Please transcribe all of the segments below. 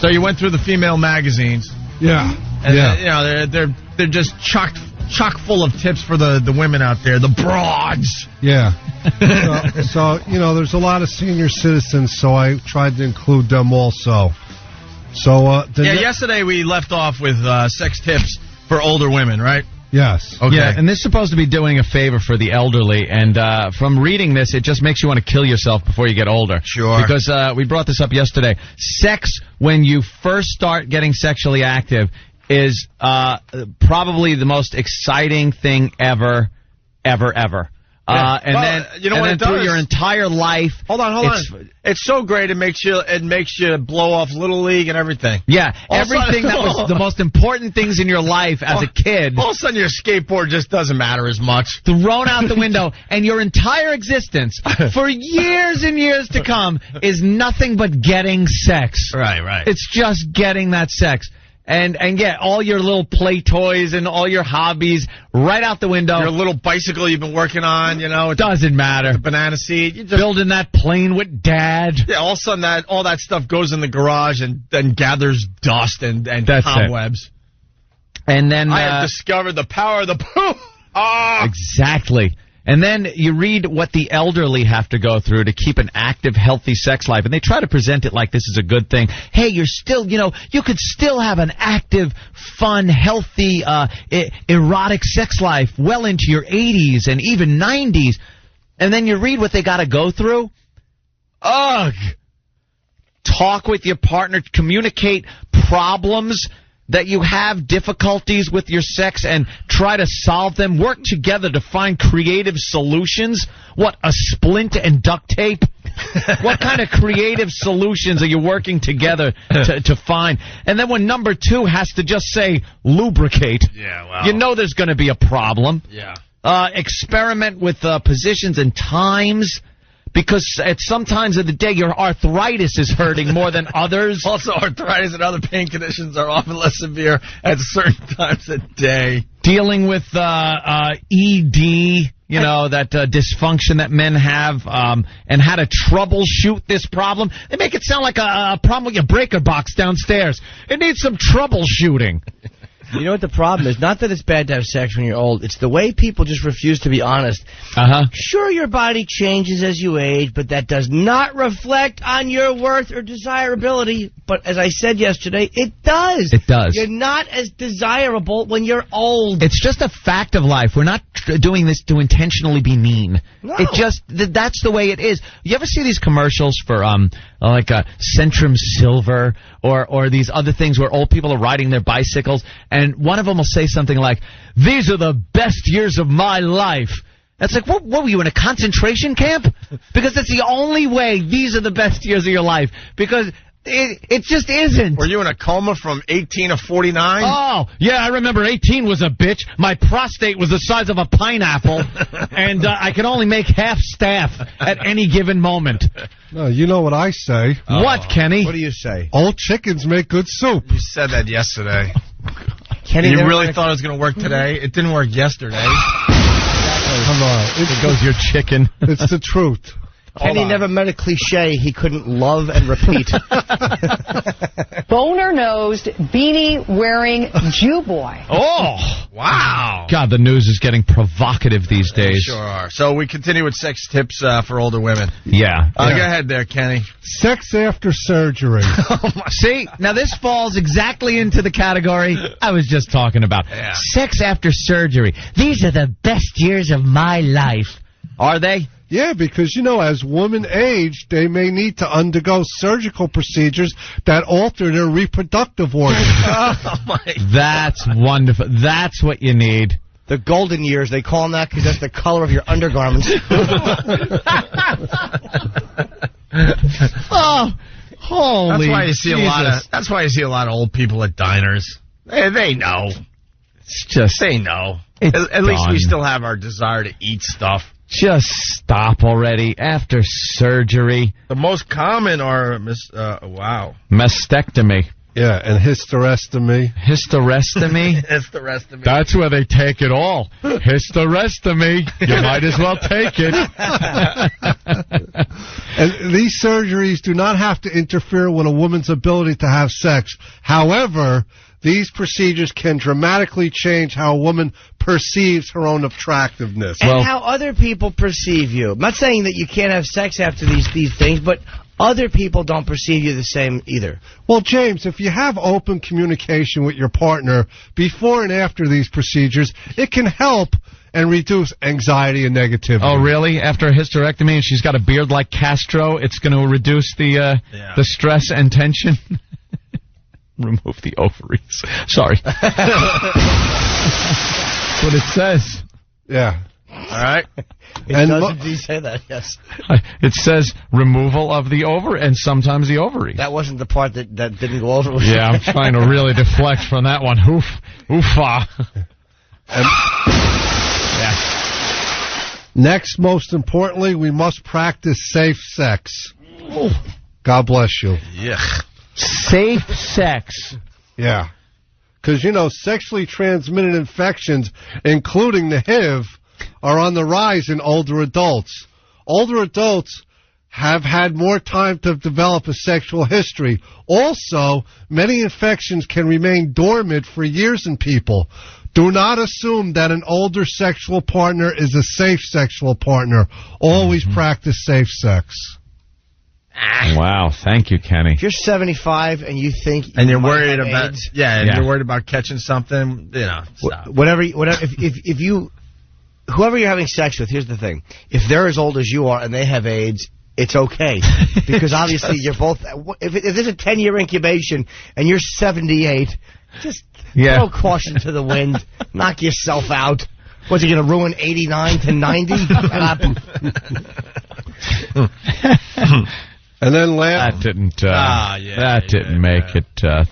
So you went through the female magazines. Yeah. And they're just chock full of tips for the women out there, the broads. Yeah. so there's a lot of senior citizens, so I tried to include them also. So yesterday we left off with sex tips for older women, right? Yes. Okay. Yeah, and this is supposed to be doing a favor for the elderly, and from reading this, it just makes you want to kill yourself before you get older. Sure. Because we brought this up yesterday. Sex, when you first start getting sexually active, is probably the most exciting thing ever. Yeah. Then through your entire life. Hold on. It's so great. It makes you blow off Little League and everything. Yeah, everything that was the most important things in your life as a kid. All of a sudden, your skateboard just doesn't matter as much. Thrown out the window, and your entire existence for years and years to come is nothing but getting sex. Right. It's just getting that sex. And all your little play toys and all your hobbies right out the window. Your little bicycle you've been working on, it doesn't matter. The banana seat. You just building that plane with Dad. Yeah, all of a sudden all that stuff goes in the garage and then gathers dust and cobwebs. And then I have discovered the power of the poo. Oh. Exactly. And then you read what the elderly have to go through to keep an active, healthy sex life. And they try to present it like this is a good thing. Hey, you're still, you could still have an active, fun, healthy, erotic sex life well into your 80s and even 90s. And then you read what they got to go through. Ugh. Talk with your partner, communicate problems that you have difficulties with your sex and try to solve them. Work together to find creative solutions. What, a splint and duct tape? What kind of creative solutions are you working together to find? And then when number 2 has to just say lubricate, there's going to be a problem. Yeah. Experiment with positions and times. Because at some times of the day, your arthritis is hurting more than others. Also, arthritis and other pain conditions are often less severe at certain times of day. Dealing with ED, that dysfunction that men have, and how to troubleshoot this problem. They make it sound like a problem with your breaker box downstairs. It needs some troubleshooting. You know what the problem is? Not that it's bad to have sex when you're old. It's the way people just refuse to be honest. Sure, your body changes as you age, but that does not reflect on your worth or desirability. But as I said yesterday, it does. It does. You're not as desirable when you're old. It's just a fact of life. We're not doing this to intentionally be mean. No. It just, that's the way it is. You ever see these commercials for like Centrum Silver or these other things where old people are riding their bicycles, and one of them will say something like, "These are the best years of my life." That's like, what were you, in a concentration camp? Because that's the only way these are the best years of your life. Because it just isn't. Were you in a coma from 18 to 49? Oh, yeah, I remember 18 was a bitch. My prostate was the size of a pineapple, and I could only make half staff at any given moment. No, you know what I say. What, Kenny? What do you say? Old chickens make good soup. You said that yesterday. Kenny, you really thought it was going to work today? It didn't work yesterday. Come on. There goes your chicken. It's the truth. Kenny never met a cliche he couldn't love and repeat. Boner-nosed, beanie-wearing Jew boy. Oh! Wow. God, the news is getting provocative these days. Sure are. So we continue with sex tips for older women. Yeah. Go ahead there, Kenny. Sex after surgery. See, now this falls exactly into the category I was just talking about. Yeah. Sex after surgery. These are the best years of my life. Are they? Yeah, because, as women age, they may need to undergo surgical procedures that alter their reproductive organs. That's wonderful. That's what you need. The golden years, they call them that because that's the color of your undergarments. Oh, holy That's why you see Jesus. That's why you see a lot of old people at diners. They know. It's just, They know. It's At least we done. still have our desire to eat stuff. Just stop already. After surgery. The most common are Mastectomy. Yeah, and hysterectomy. Hysterectomy? Hysterectomy. That's where they take it all. Hysterectomy. You might as well take it. And these surgeries do not have to interfere with a woman's ability to have sex. However, these procedures can dramatically change how a woman perceives her own attractiveness. And how other people perceive you. I'm not saying that you can't have sex after these things, but other people don't perceive you the same either. Well, James, if you have open communication with your partner before and after these procedures, it can help and reduce anxiety and negativity. Oh, really? After a hysterectomy and she's got a beard like Castro, it's going to reduce the stress and tension? Remove the ovaries. Sorry. That's what it says. Yeah. All right. It does indeed say that, yes. It says removal of the ovary and sometimes the ovary. That wasn't the part that didn't go over. Yeah, I'm trying to really deflect from that one. Oofa. Next, most importantly, we must practice safe sex. God bless you. Yuck. Safe sex. Yeah. Because, sexually transmitted infections, including the HIV, are on the rise in older adults. Older adults have had more time to develop a sexual history. Also, many infections can remain dormant for years in people. Do not assume that an older sexual partner is a safe sexual partner. Always practice safe sex. Wow, thank you, Kenny. If you're 75 and you think and you're worried have about AIDS, you're worried about catching something, stop. Whatever if you whoever you're having sex with, here's the thing. If they're as old as you are and they have AIDS, it's okay. Because obviously you're both if there's a 10-year incubation and you're 78, just throw caution to the wind. Knock yourself out. What's it going to ruin 89 to 90? And then that didn't make it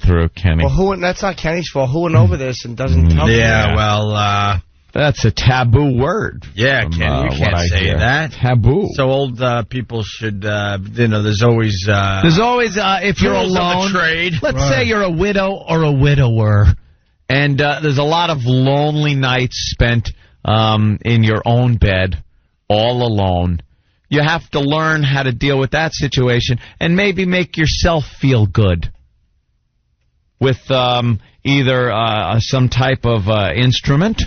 through, Kenny. Well, that's not Kenny's fault. Who went over this and doesn't tell me? That's a taboo word. Yeah, Kenny, you can't say that. Taboo. So old people should, there's always... if you're alone, trade. Let's say you're a widow or a widower, and there's a lot of lonely nights spent in your own bed, all alone. You have to learn how to deal with that situation and maybe make yourself feel good with either some type of instrument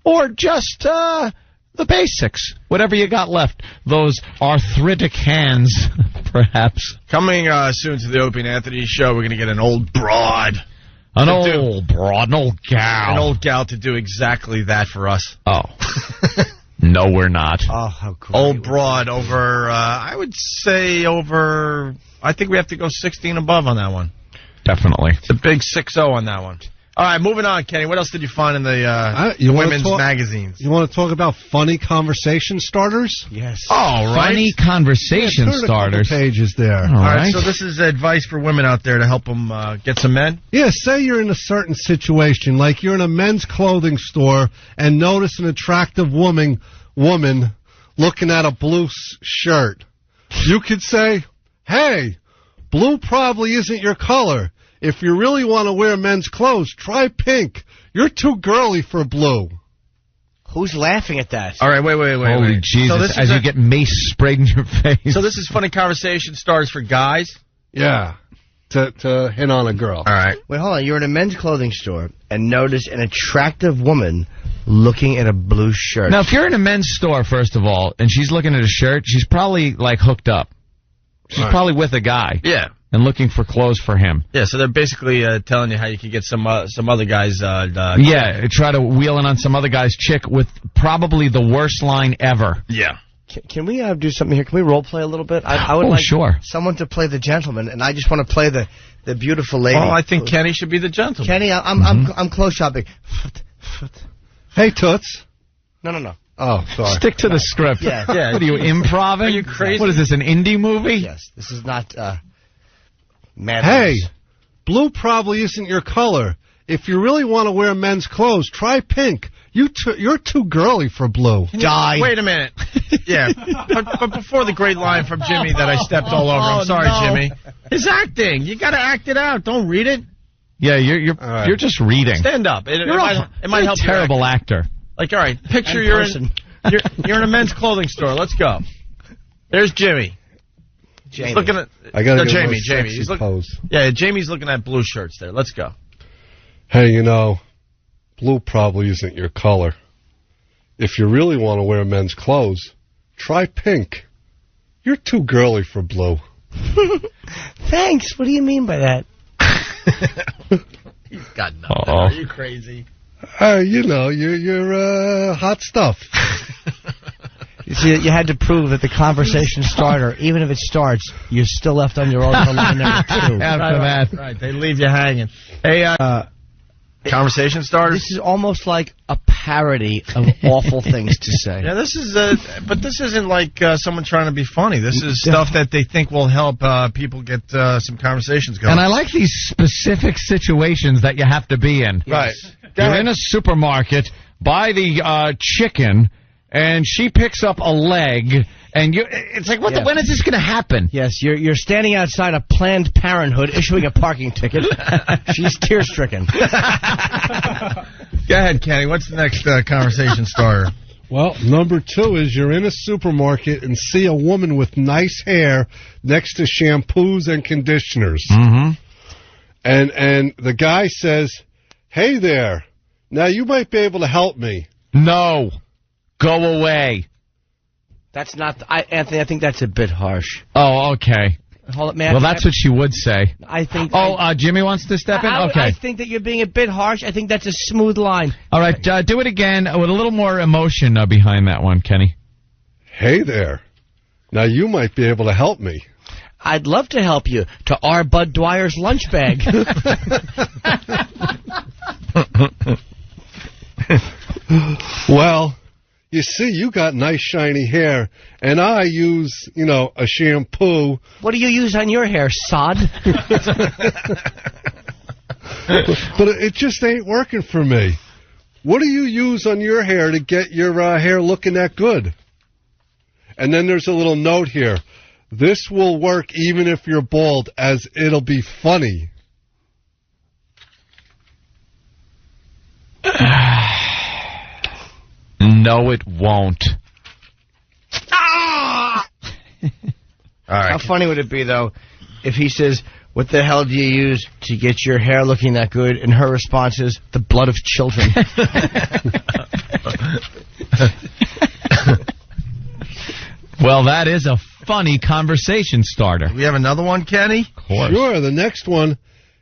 or just the basics, whatever you got left. Those arthritic hands, perhaps. Coming soon to the Opie and Anthony show, we're going to get an old broad. An old gal. An old gal to do exactly that for us. Oh. No, we're not. Oh, how cool. Old broad over, I would say over, I think we have to go 16 above on that one. Definitely. It's a big 6-0 on that one. All right, moving on, Kenny. What else did you find in the women's magazines? You want to talk about funny conversation starters? Yes. Oh, right. Funny conversation starters. Pages there. All right, so this is advice for women out there to help them get some men? Yeah, say you're in a certain situation, like you're in a men's clothing store and notice an attractive woman looking at a blue shirt. You could say, hey, blue probably isn't your color. If you really want to wear men's clothes, try pink. You're too girly for blue. Who's laughing at that? All right, wait. Holy Jesus, so you get mace sprayed in your face. So this is funny conversation starters for guys? Yeah, to hit on a girl. All right. Wait, hold on. You're in a men's clothing store and notice an attractive woman looking at a blue shirt. Now, if you're in a men's store, first of all, and she's looking at a shirt, she's probably, hooked up. She's probably with a guy. Yeah. And looking for clothes for him. Yeah, so they're basically telling you how you can get some other guys... try to wheel in on some other guy's chick with probably the worst line ever. Yeah. Can we do something here? Can we role play a little bit? I would like someone to play the gentleman, and I just want to play the beautiful lady. Oh, I think Kenny should be the gentleman. Kenny, I'm close shopping. Hey, Toots. No. Oh, sorry. Stick to the script. Yeah. What are you, improv? Are you crazy? What is this, an indie movie? Yes, this is not... Mad Hey, News. blue probably isn't your color. if you really want to wear men's clothes, try pink. You're too girly for blue. Die. Wait a minute. Yeah, but before the great line from Jimmy that I stepped all over. I'm sorry, Jimmy. His acting. You got to act it out. Don't read it. Yeah, you're just reading. Stand up. It might help. A terrible actor. Like, all right, picture you're in a men's clothing store. Let's go. There's Jimmy. Jamie. He's looking at. I got to get Jamie. He's pose. Yeah, Jamie's looking at blue shirts there. Let's go. Hey, blue probably isn't your color. If you really want to wear men's clothes, try pink. You're too girly for blue. Thanks. What do you mean by that? He's got nothing. Are you crazy? You're hot stuff. You see, you had to prove that the conversation starter, even if it starts, you're still left on your own for line number 2. After that. Right, they leave you hanging. Hey, conversation starter? This is almost like a parody of awful things to say. Yeah, this is, but this isn't like someone trying to be funny. This is stuff that they think will help people get some conversations going. And I like these specific situations that you have to be in. Right. You're in a supermarket, buy the chicken, and she picks up a leg, and it's like, when is this going to happen? Yes, you're standing outside a Planned Parenthood issuing a parking ticket. She's tear-stricken. Go ahead, Kenny. What's the next conversation starter? Well, number 2 is you're in a supermarket and see a woman with nice hair next to shampoos and conditioners. Mm-hmm. And the guy says, "Hey there, now you might be able to help me." No. Go away. That's not... Anthony, I think that's a bit harsh. Oh, okay. Hold it, man. Well, that's what she would say. I think... Jimmy wants to step in? Okay. I think that you're being a bit harsh. I think that's a smooth line. All right, do it again with a little more emotion behind that one, Kenny. "Hey there, now you might be able to help me." I'd love to help you. To R. Bud Dwyer's lunch bag. Well, you see, you got nice shiny hair, and I use, a shampoo. What do you use on your hair, sod? But it just ain't working for me. What do you use on your hair to get your hair looking that good? And then there's a little note here. This will work even if you're bald, as it'll be funny. No, it won't. All right. How funny would it be, though, if he says, "What the hell do you use to get your hair looking that good?" And her response is, "The blood of children." Well, that is a funny conversation starter. We have another one, Kenny? Of course. Sure, the next one,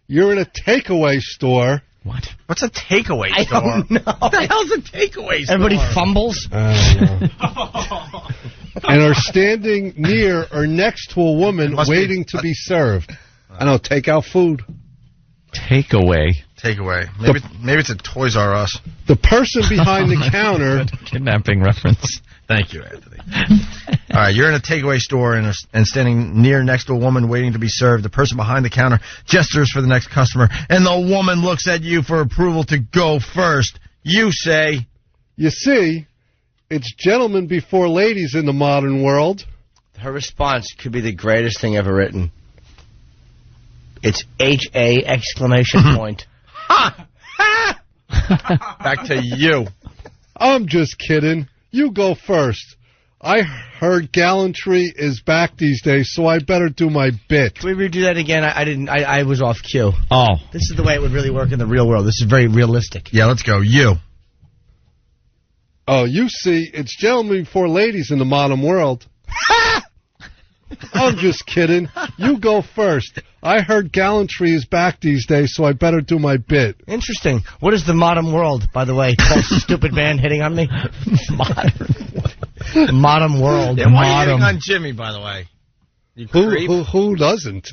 you're in a takeaway store. What? What's a takeaway store? I don't know. What the hell's a takeaway store? Everybody fumbles. And are standing near or next to a woman waiting to be served. I know, take out food. Takeaway. Takeaway. Maybe it's a Toys R Us. The person behind the counter. Kidnapping reference. Thank you, Anthony. All right, you're in a takeaway store and standing next to a woman waiting to be served. The person behind the counter gestures for the next customer, and the woman looks at you for approval to go first. You say, "You see, it's gentlemen before ladies in the modern world." Her response could be the greatest thing ever written. It's H-A exclamation point. Ha! Ha! Back to you. "I'm just kidding. You go first. I heard gallantry is back these days, so I better do my bit." Can we redo that again? I was off cue. Oh. This is the way it would really work in the real world. This is very realistic. Yeah, let's go. You. "Oh, you see, it's gentlemen before ladies in the modern world." "I'm just kidding. You go first. I heard gallantry is back these days, so I better do my bit." Interesting. What is the modern world, by the way? False stupid man hitting on me? Modern world. Yeah, why are you hitting on Jimmy, by the way? You creep. Who doesn't?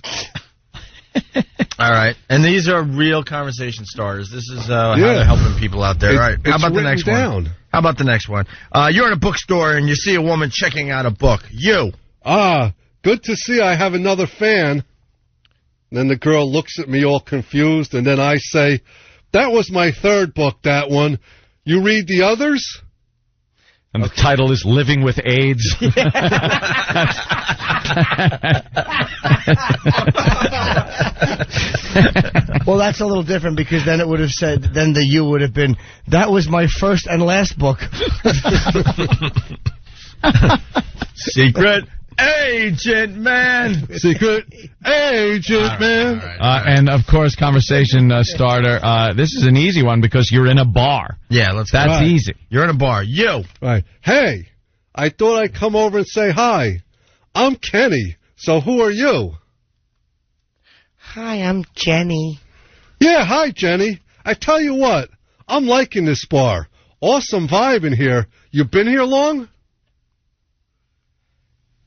All right. And these are real conversation starters. This is how they're helping people out there. All right. How about the next one? How about the next one? You're in a bookstore and you see a woman checking out a book. You. Good to see I have another fan. Then the girl looks at me all confused, and then I say, That was my third book, that one. You read the others? And the title is Living with AIDS. Well, that's a little different because then it would have said, then the you would have been, that was my first and last book. Secret Agent Man. Secret Agent Man. All right. And, of course, conversation starter. This is an easy one because you're in a bar. Yeah, let's go. That's easy. You're in a bar. You. Right. Hey, I thought I'd come over and say hi. I'm Kenny. So who are you? Hi, I'm Jenny. Yeah, hi, Jenny. I tell you what, I'm liking this bar. Awesome vibe in here. You been here long?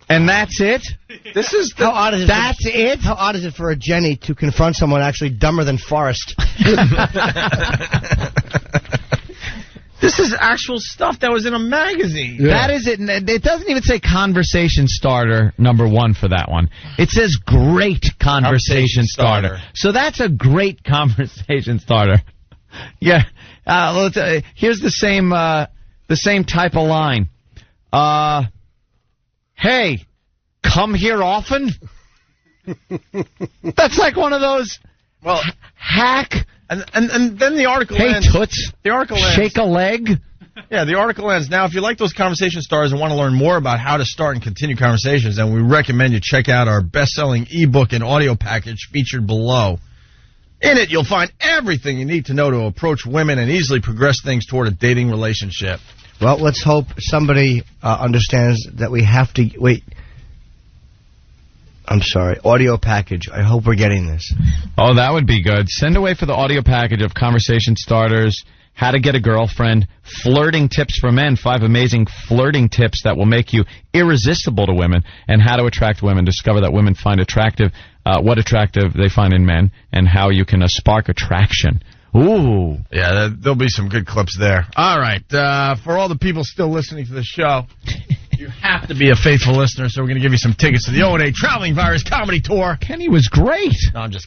And that's it? This is how odd is it? That's it. How odd is it for a Jenny to confront someone actually dumber than Forrest? This is actual stuff that was in a magazine. Yeah. That is it. It doesn't even say conversation starter number 1 for that one. It says great conversation starter. So that's a great conversation starter. Yeah. Here's the same type of line. Hey, come here often? That's like one of those hack. And then the article Hey, ends. toots. The article ends. Shake a leg. Yeah, the article ends. Now, if you like those conversation starters and want to learn more about how to start and continue conversations, then we recommend you check out our best-selling ebook and audio package featured below. In it, you'll find everything you need to know to approach women and easily progress things toward a dating relationship. Well, let's hope somebody understands that we have to... Wait. I'm sorry. Audio package. I hope we're getting this. Oh, that would be good. Send away for the audio package of conversation starters, how to get a girlfriend, flirting tips for men, 5 amazing flirting tips that will make you irresistible to women, and how to attract women. Discover that women find attractive, what attractive they find in men, and how you can spark attraction. Ooh. Yeah, there'll be some good clips there. All right. For all the people still listening to the show, you have to be a faithful listener, so we're going to give you some tickets to the O&A Traveling Virus Comedy Tour. Kenny was great. No, I'm just